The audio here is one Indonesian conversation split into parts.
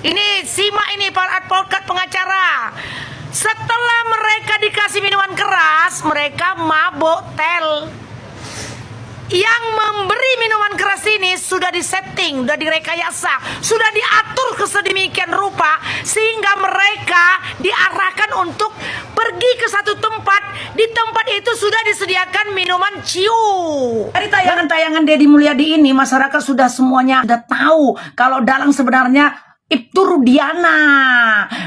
Ini simak ini para advokat pengacara. Setelah mereka dikasih minuman keras, mereka mabok tel. Yang memberi minuman keras ini sudah disetting, sudah direkayasa, sudah diatur kesedemikian rupa sehingga mereka diarahkan untuk pergi ke satu tempat. Di tempat itu sudah disediakan minuman ciu. Dari tayangan-tayangan Deddy Mulyadi ini, masyarakat sudah semuanya sudah tahu kalau Dalang sebenarnya itu Rudiana.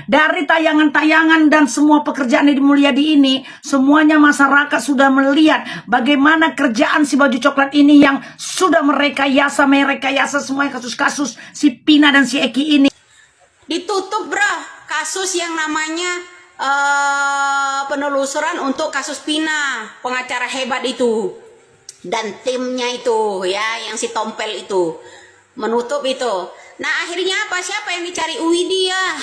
Dari tayangan-tayangan dan semua pekerjaan Deddy Mulyadi ini, semuanya masyarakat sudah melihat bagaimana kerjaan si baju coklat ini yang sudah merekayasa semua kasus-kasus si Pina dan si Eki ini. Ditutup bro, kasus yang namanya penelusuran untuk kasus Pina, pengacara hebat itu. Dan timnya itu ya, yang si Tompel itu. Menutup itu. Nah akhirnya apa? Siapa yang dicari? Widya.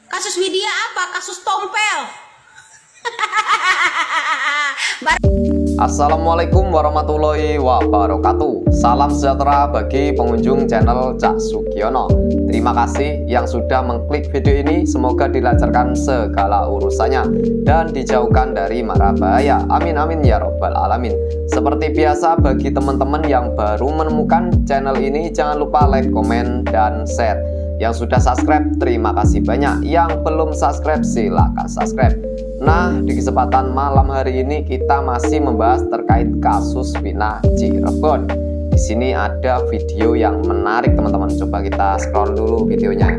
Kasus Widya apa? Kasus Tompel. Assalamualaikum warahmatullahi wabarakatuh. Salam sejahtera bagi pengunjung channel Cak Sugiono. Terima kasih yang sudah mengklik video ini. Semoga dilancarkan segala urusannya dan dijauhkan dari mara bahaya. Amin amin ya robbal alamin. Seperti biasa, bagi teman-teman yang baru menemukan channel ini, jangan lupa like, komen, dan share. Yang sudah subscribe, terima kasih banyak. Yang belum subscribe, silahkan subscribe. Nah, di kesempatan malam hari ini kita masih membahas terkait kasus Pina Cirebon. Di sini ada video yang menarik teman-teman. Coba kita scroll dulu videonya.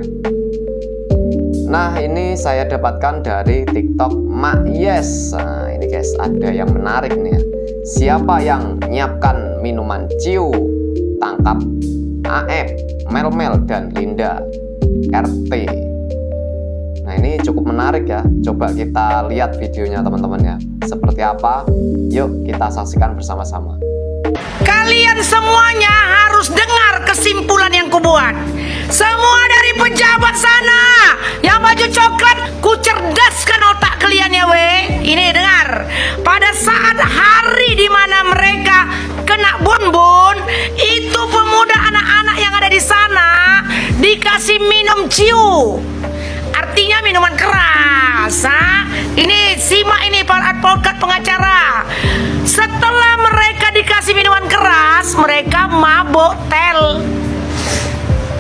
Nah, ini saya dapatkan dari TikTok Mak Yes. Nah, ini guys, ada yang menarik nih. Siapa yang menyiapkan minuman ciu? Tangkap AF, Mel-Mel, dan Linda RT. Nah, ini cukup menarik ya. Coba kita lihat videonya teman-teman ya. Seperti apa? Yuk kita saksikan bersama-sama. Kalian semuanya harus dengar kesimpulan yang kubuat. Semua dari pejabat sana yang baju coklat, ku cerdaskan otak kalian ya we. Ini dengar. Pada saat hari di mana mereka kena bonbon, itu pemuda anak-anak yang ada di sana dikasih minum ciu. Artinya minuman keras. Ini simak ini para advokat pengacara. Setelah mereka dikasih minuman keras, mereka mabok tel.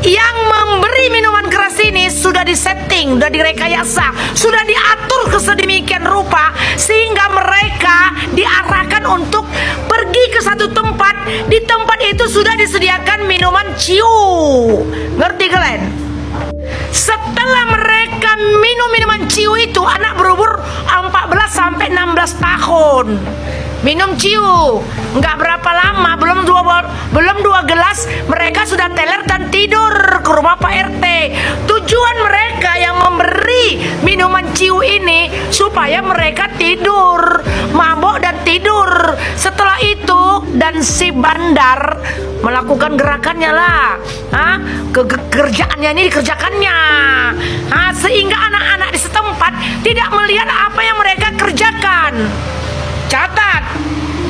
Yang memberi minuman keras ini sudah disetting, sudah direkayasa, sudah diatur kesedemikian rupa sehingga mereka diarahkan untuk pergi ke satu tempat. Di tempat itu sudah disediakan minuman ciu. Ngerti kalian? Setelah mereka minum minuman ciu itu, anak berumur 14 sampai 16 tahun. Minum ciu, nggak berapa lama, belum dua gelas, mereka sudah teler dan tidur ke rumah Pak RT. Tujuan mereka yang memberi minuman ciu ini supaya mereka tidur, mabok dan tidur. Setelah itu dan si bandar melakukan gerakannya lah, kerjaannya ini dikerjakannya, sehingga anak-anak di setempat tidak melihat apa yang mereka kerjakan. Catat,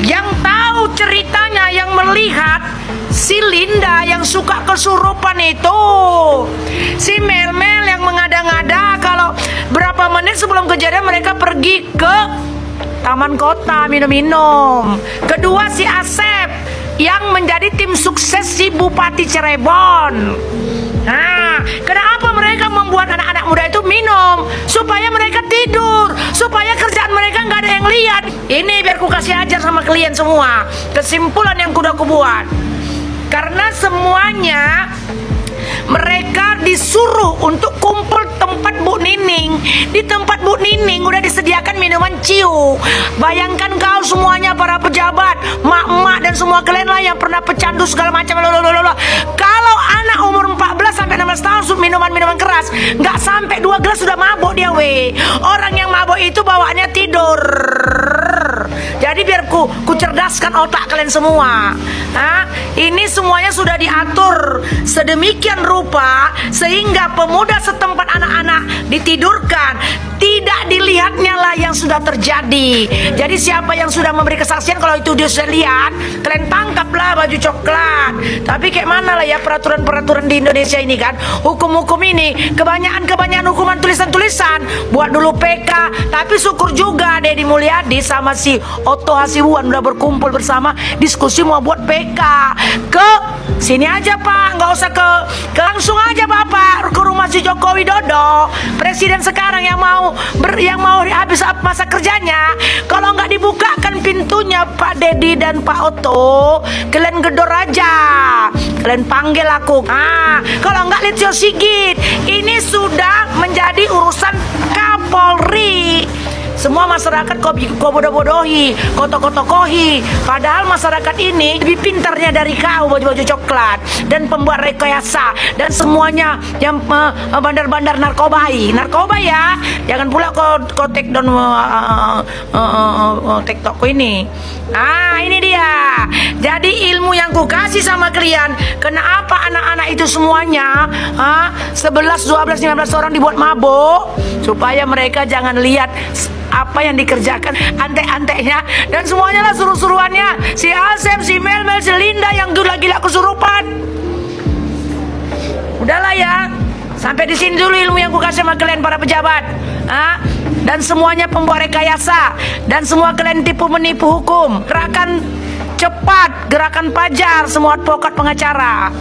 yang tahu ceritanya, yang melihat si Linda yang suka kesurupan itu, si Mel-Mel yang mengada-ngada kalau berapa menit sebelum kejadian mereka pergi ke taman kota minum-minum. Kedua si Asep yang menjadi tim sukses si Bupati Cirebon. Nah, kenapa mereka membuat anak-anak muda itu minum? Supaya mereka tidur, supaya kerjaan mereka nggak ada yang lihat. Ini biar ku kasih ajar sama kalian semua kesimpulan yang kuda ku buat. Karena semuanya mereka disuruh untuk kumpul tempat Bu Nining. Di tempat Bu Nining udah disediakan minuman ciu. Bayangkan kau semuanya, para pejabat, mak-mak dan semua kalian lah yang pernah pecandu segala macam. Kalau anak umur 14 sampai 16 tahun minuman keras, nggak sampai 2 gelas sudah mabok dia we. Orang yang mabok itu bawaannya tidur. Jadi biar ku cerdaskan otak kalian semua. Ini semuanya sudah diatur sedemikian rupa sehingga pemuda setempat, anak-anak ditidurkan. Tidak dilihatnya lah yang sudah terjadi. Jadi siapa yang sudah memberi kesaksian, kalau itu dia sudah lihat, kalian tangkaplah baju coklat. Tapi kayak mana lah ya peraturan-peraturan di Indonesia ini kan, hukum-hukum ini kebanyakan hukuman tulisan-tulisan. Buat dulu PK, tapi syukur juga Deddy Mulyadi sama si Otto Hasibuan udah berkumpul bersama diskusi mau buat PK. Ke sini aja Pak, nggak usah ke langsung aja Bapak ke rumah si Joko Widodo, presiden sekarang yang mau habis masa kerjanya. Kalau nggak dibukakan pintunya Pak Deddy dan Pak Otto, kalian gedor aja, kalian panggil aku. Kalau nggak Litsio Sigit, ini sudah menjadi urusan Kapolri. Semua masyarakat kau bodoh-bodohi, kau tokoh-tokohi. Padahal masyarakat ini lebih pintarnya dari kau baju-baju coklat dan pembuat rekayasa dan semuanya yang bandar-bandar narkoba ya. Jangan pula kau take down TikTokku ini. Ini dia. Jadi ilmu yang ku kasih sama kalian, kenapa anak-anak itu semuanya 11, 12, 15 orang dibuat mabuk, supaya mereka jangan lihat apa yang dikerjakan antek-anteknya dan semuanya lah suruh-suruannya si Asep, si Mel, si Linda yang gila-gila kesurupan. Udahlah ya, sampai di sini dulu ilmu yang ku kasih sama kalian para pejabat, dan semuanya pembuat rekayasa dan semua kalian tipu menipu hukum, gerakan cepat, gerakan pajar, semua advokat pengacara.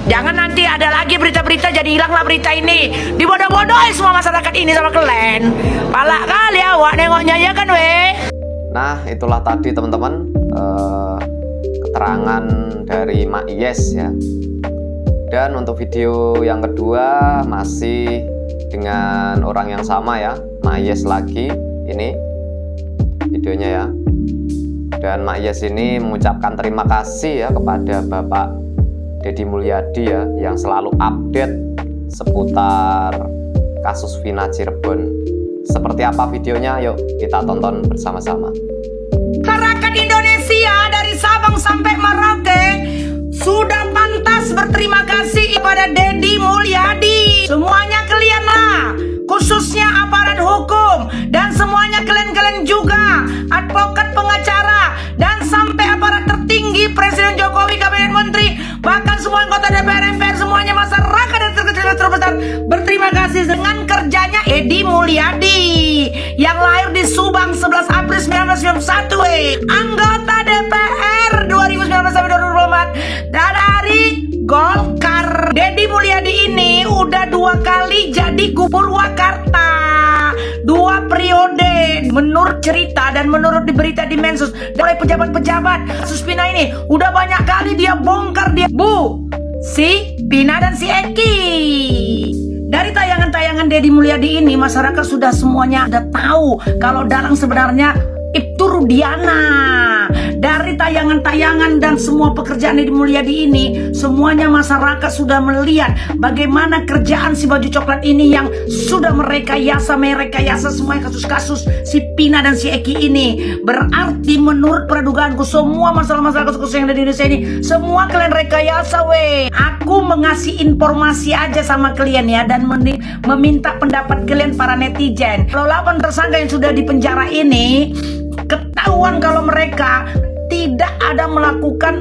Jangan nanti ada lagi berita-berita jadi hilanglah berita ini, dibodoh-bodohi semua masyarakat ini sama kalian. Palak kali awak nengoknya ya kan weh. Nah itulah tadi teman-teman keterangan dari Mak Yes ya. Dan untuk video yang kedua masih dengan orang yang sama ya, Mak Yes lagi. Ini videonya ya. Dan Mak Yes ini mengucapkan terima kasih ya kepada Bapak Deddy Mulyadi ya, yang selalu update seputar kasus Vina Cirebon. Seperti apa videonya? Yuk kita tonton bersama-sama. Masyarakat Indonesia dari Sabang sampai Merauke sudah pantas berterima kasih kepada Deddy Mulyadi. Semuanya kalian lah, khususnya aparat hukum dan semuanya kalian juga, advokat pengacara dan sampai aparat tertinggi Presiden Jokowi, Kabinet Menteri, bahkan semua anggota DPR, MPR, semuanya masyarakat dan terkecil dan terbesar berterima kasih dengan kerjanya Deddy Mulyadi yang lahir di Subang 11 April 1991, anggota DPR 2019 sampai 2024 dari Golkar. Deddy Mulyadi ini udah 2 kali jadi Gubernur Purwakarta, 2 periode. Menurut cerita dan menurut berita di Mensos oleh pejabat-pejabat kasus Vina ini, udah banyak kali dia bongkar si Vina dan si Eki. Dari tayangan-tayangan Deddy Mulyadi ini, masyarakat sudah semuanya udah tahu kalau dalang sebenarnya Ibtu Rudiana. Dari tayangan-tayangan dan semua pekerjaan Deddy Mulyadi ini, semuanya masyarakat sudah melihat bagaimana kerjaan si baju coklat ini yang sudah merekayasa semua kasus-kasus si Vina dan si Eki ini. Berarti menurut pradugaanku semua masalah-masalah kasus yang ada di Indonesia ini semua kalian rekayasa weh. Aku mengasih informasi aja sama kalian ya, dan meminta pendapat kalian para netizen. Kalau 8 tersangka yang sudah dipenjara ini ketahuan kalau mereka tidak ada melakukan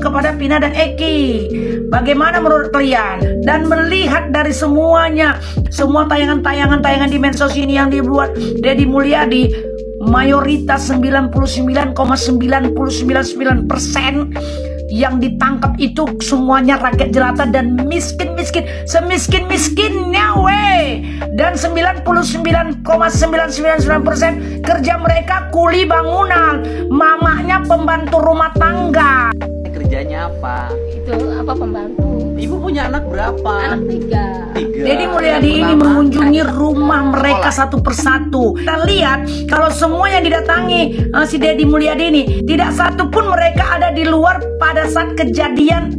kepada Vina dan Eki, bagaimana menurut kalian? Dan melihat dari semuanya, semua tayangan di medsos ini yang dibuat Deddy Mulyadi, mayoritas 99,999% yang ditangkap itu semuanya rakyat jelata dan miskin-miskin, semiskin-miskinnya weh. Dan 99,999% kerja mereka kuli bangunan, mamanya pembantu rumah tangga. Kerjanya apa? Itu apa pembantu? Ibu punya anak berapa? Anak 3. Deddy Mulyadi ini mengunjungi rumah mereka satu persatu. Kita lihat kalau semua yang didatangi si Deddy Mulyadi ini, tidak satu pun mereka ada di luar pada saat kejadian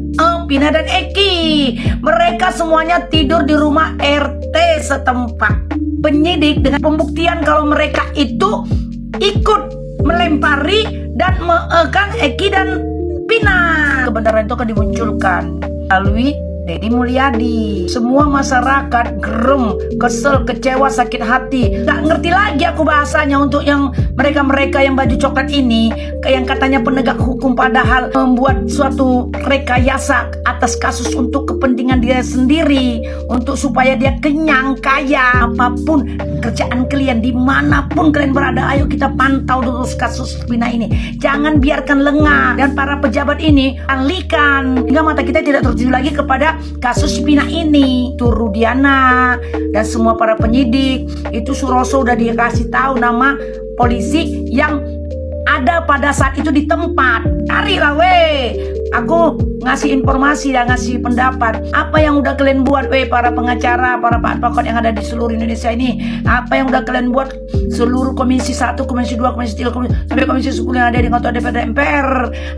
Vina dan Eki. Mereka semuanya tidur di rumah RT setempat. Penyidik dengan pembuktian kalau mereka itu ikut melempari dan mengekan Eki dan Vina. Kebenaran itu akan dimunculkan melalui Deddy Mulyadi. Semua masyarakat gerem, kesel, kecewa, sakit hati. Gak ngerti lagi aku bahasanya untuk yang mereka-mereka yang baju coklat ini, yang katanya penegak hukum padahal membuat suatu rekayasa atas kasus untuk kepentingan dia sendiri, untuk supaya dia kenyang, kaya. Apapun kerjaan kalian, dimanapun kalian berada, ayo kita pantau dulu kasus Pina ini. Jangan biarkan lengah, dan para pejabat ini alihkan hingga mata kita tidak tertuju lagi kepada kasus Pina ini. Tuh Rudiana dan semua para penyidik itu, Suroso udah dikasih tahu nama polisi yang ada pada saat itu di tempat. Carilah weh. Aku ngasih informasi dan ngasih pendapat. Apa yang udah kalian buat weh, para pengacara, para advokat yang ada di seluruh Indonesia ini. Apa yang udah kalian buat, seluruh komisi 1, komisi 2, komisi 3, sampai komisi 10 yang ada di kantor DPR MPR.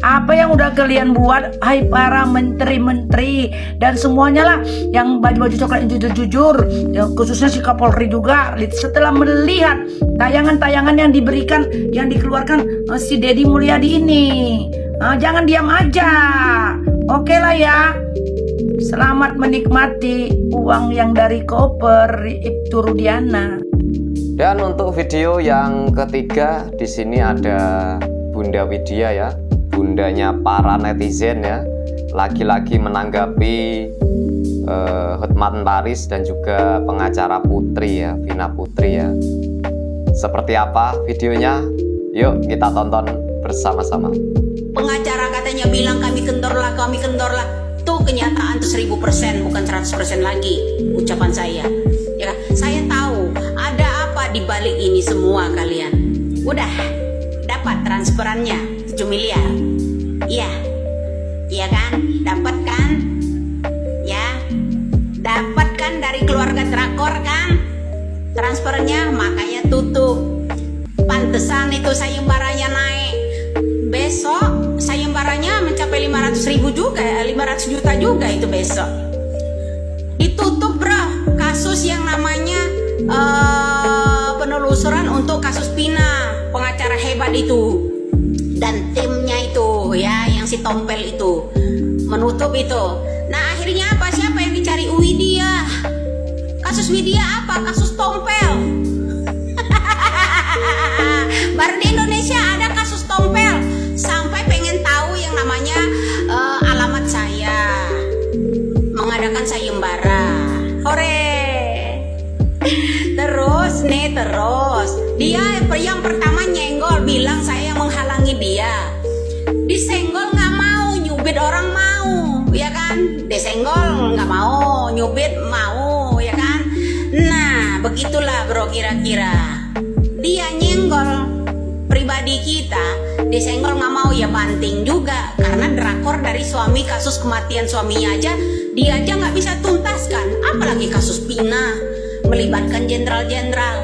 Apa yang udah kalian buat, hai para menteri-menteri dan semuanya lah yang baju-baju coklat yang jujur-jujur, ya, khususnya si Kapolri juga. Setelah melihat tayangan-tayangan yang diberikan, yang dikeluarkan si Deddy Mulyadi ini, jangan diam aja. Oke lah ya. Selamat menikmati uang yang dari koper Ibtu Rudiana. Dan untuk video yang ketiga, di sini ada Bunda Widya ya, bundanya para netizen ya, lagi-lagi menanggapi Hotman Paris dan juga pengacara Putri ya, Vina Putri ya. Seperti apa videonya? Yuk kita tonton bersama-sama. Pengacara katanya bilang kami kendor lah. Tuh kenyataan tuh 1000%, bukan 100% lagi ucapan saya. Ya, saya tahu ada apa di balik ini semua kalian. Udah dapat transferannya 7 miliar. Iya kan? Dapat kan? Ya, dapat kan dari keluarga drakor kan? Transfernya, makanya tutup. Pantesan itu sayembaranya naik. Besok sayembaranya mencapai 500.000 juga, 500 juta juga itu besok. Ditutup bro, kasus yang namanya penelusuran untuk kasus Pina, pengacara hebat itu dan timnya itu ya, yang si Tompel itu menutup itu. Nah akhirnya apa? Siapa yang dicari? Widya. Kasus Widya apa? Kasus Tompel. Baru di Indonesia ada kasus Tompel, sampai pengen tahu yang namanya alamat saya, mengadakan sayembara. Hore. Terus dia yang pertama nyenggol, bilang saya yang menghalangi dia. Disenggol nggak mau, nyubit orang mau, ya kan? Disenggol nggak mau, nyubit mau, ya kan? Nah begitulah bro, kira-kira dia nyenggol pribadi kita, disenggol nggak mau ya banting juga, karena drakor dari suami, kasus kematian suaminya aja dia aja nggak bisa tuntaskan, apalagi kasus Pina melibatkan jenderal-jenderal.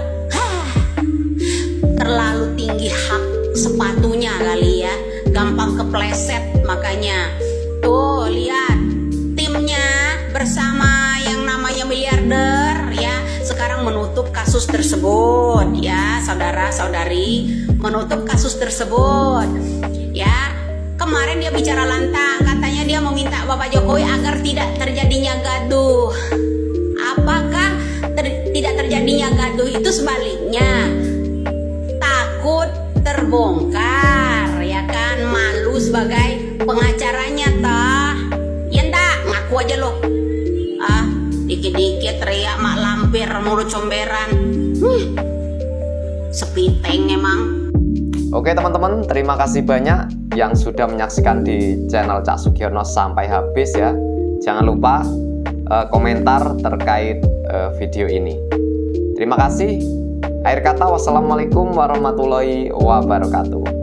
Terlalu tinggi hak sepatunya kali ya, gampang kepleset. Makanya tuh lihat timnya bersama yang namanya miliarder ya, sekarang menutup kasus tersebut ya, saudara-saudari, menutup kasus tersebut ya. Kemarin dia bicara lantang, katanya dia meminta Bapak Jokowi agar tidak terjadinya gaduh. Apakah tidak terjadinya gaduh itu sebaliknya takut terbongkar ya kan, malu sebagai pengacaranya tah. Ya ndak, ngaku aja lo. Dikit-dikit teriak mak lampir, mulut comberan. Sepiteng emang. Oke teman-teman, terima kasih banyak yang sudah menyaksikan di channel Cak Sugiono sampai habis ya. Jangan lupa komentar terkait video ini. Terima kasih. Akhir kata, wassalamualaikum warahmatullahi wabarakatuh.